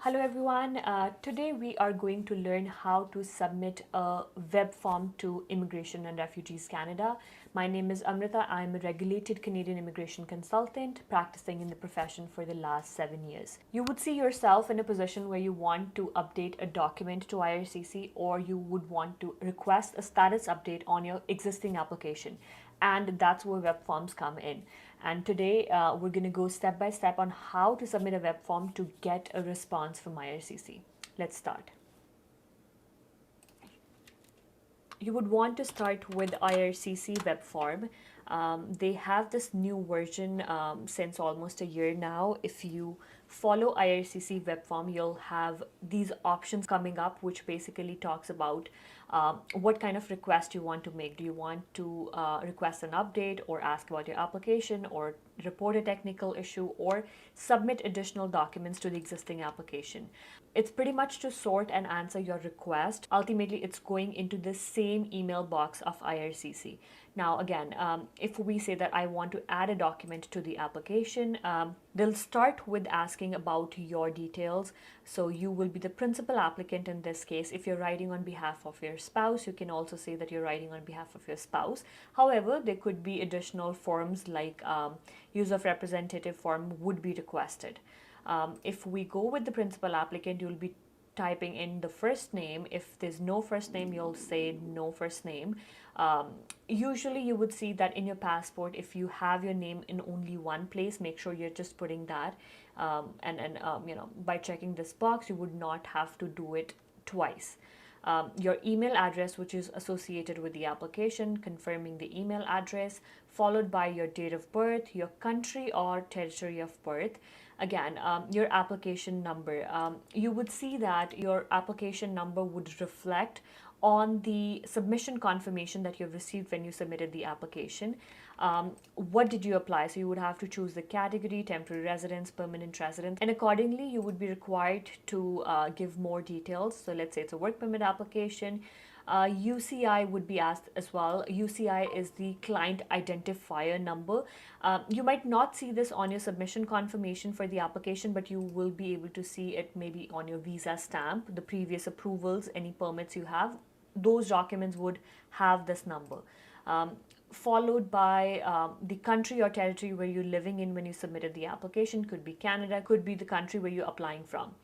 Hello everyone. Today we are going to learn how to submit a web form to Immigration and Refugees Canada. My name is Amrita. I'm a regulated Canadian immigration consultant practicing in the profession for the last 7 years. You would see yourself in a position where you want to update a document to IRCC, or you would want to request a status update on your existing application. And that's where web forms come in. And today we're going to go step by step on how to submit a web form to get a response from IRCC. Let's start. You would want to start with IRCC Webform. They have this new version since almost a year now. If you follow IRCC Webform, you'll have these options coming up, which basically talks about what kind of request you want to make. Do you want to request an update, or ask about your application, or report a technical issue, or submit additional documents to the existing application? It's pretty much to sort and answer your request. Ultimately, it's going into the same email box of IRCC. Now, again, if we say that I want to add a document to the application, they'll start with asking about your details. So you will be the principal applicant in this case. If you're writing on behalf of your spouse, you can also say that you're writing on behalf of your spouse. However, there could be additional forms like use of representative form would be requested. If we go with the principal applicant, you'll be typing in the first name. If there's no first name, you'll say no first name. Usually you would see that in your passport, if you have your name in only one place, make sure you're just putting that. By checking this box, you would not have to do it twice. Your email address, which is associated with the application, confirming the email address, followed by your date of birth, your country or territory of birth. Again, your application number. You would see that your application number would reflect on the submission confirmation that you've received when you submitted the application. What did you apply? So you would have to choose the category, temporary residence, permanent residence, and accordingly you would be required to give more details. So let's say it's a work permit application. UCI would be asked as well. UCI is the client identifier number. You might not see this on your submission confirmation for the application, but you will be able to see it maybe on your visa stamp, the previous approvals, any permits you have. Those documents would have this number. Followed by the country or territory where you're living in when you submitted the application. Could be Canada, could be the country where you're applying from.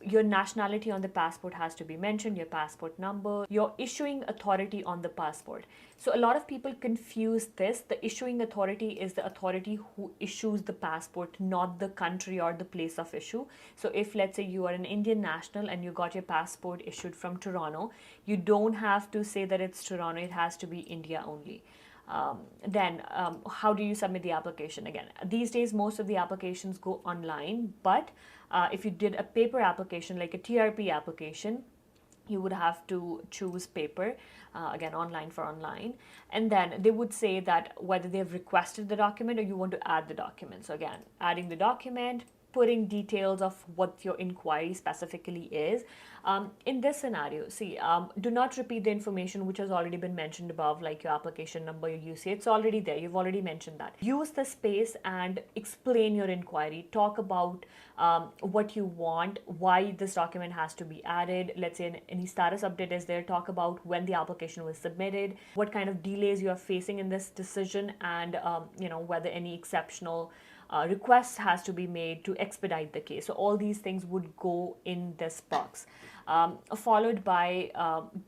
Your nationality on the passport has to be mentioned, your passport number, your issuing authority on the passport. So a lot of people confuse this. The issuing authority is the authority who issues the passport, not the country or the place of issue. So if, let's say, you are an Indian national and you got your passport issued from Toronto, you don't have to say that it's Toronto, it has to be India only. Then how do you submit the application? Again, these days most of the applications go online, but if you did a paper application like a TRP application, you would have to choose paper, again online for online, and then they would say that whether they've requested the document or you want to add the document. So again, adding the document, putting details of what your inquiry specifically is. In this scenario, see, do not repeat the information which has already been mentioned above, like your application number, your UCA. It's already there. You've already mentioned that. Use the space and explain your inquiry. Talk about what you want, why this document has to be added. Let's say any status update is there. Talk about when the application was submitted, what kind of delays you are facing in this decision, and whether any exceptional request has to be made to expedite the case. So all these things would go in this box. Followed by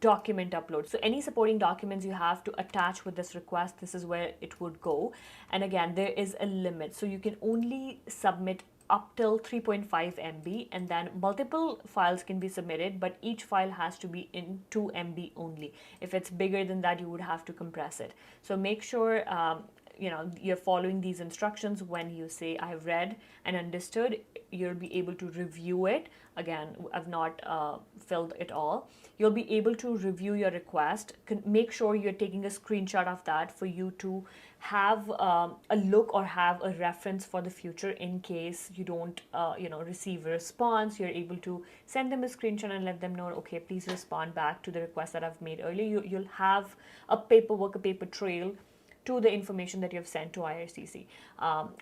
document upload. So any supporting documents you have to attach with this request, this is where it would go. And again, there is a limit. So you can only submit up till 3.5 MB, and then multiple files can be submitted, but each file has to be in 2 MB only. If it's bigger than that, you would have to compress it. So make sure you're following these instructions. When you say I have read and understood, you'll be able to review it. Again, I've not filled it all. You'll be able to review your request. Make sure you're taking a screenshot of that for you to have a look or have a reference for the future in case you don't receive a response. You're able to send them a screenshot and let them know, okay, please respond back to the request that I've made earlier. You'll have a paperwork, a paper trail to the information that you've sent to IRCC.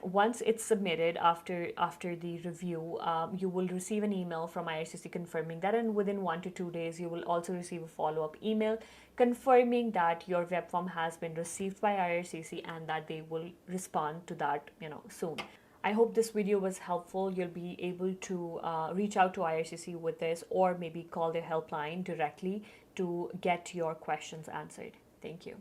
Once it's submitted after the review, you will receive an email from IRCC confirming that, and within 1 to 2 days, you will also receive a follow-up email confirming that your web form has been received by IRCC and that they will respond to that, soon. I hope this video was helpful. You'll be able to reach out to IRCC with this, or maybe call their helpline directly to get your questions answered. Thank you.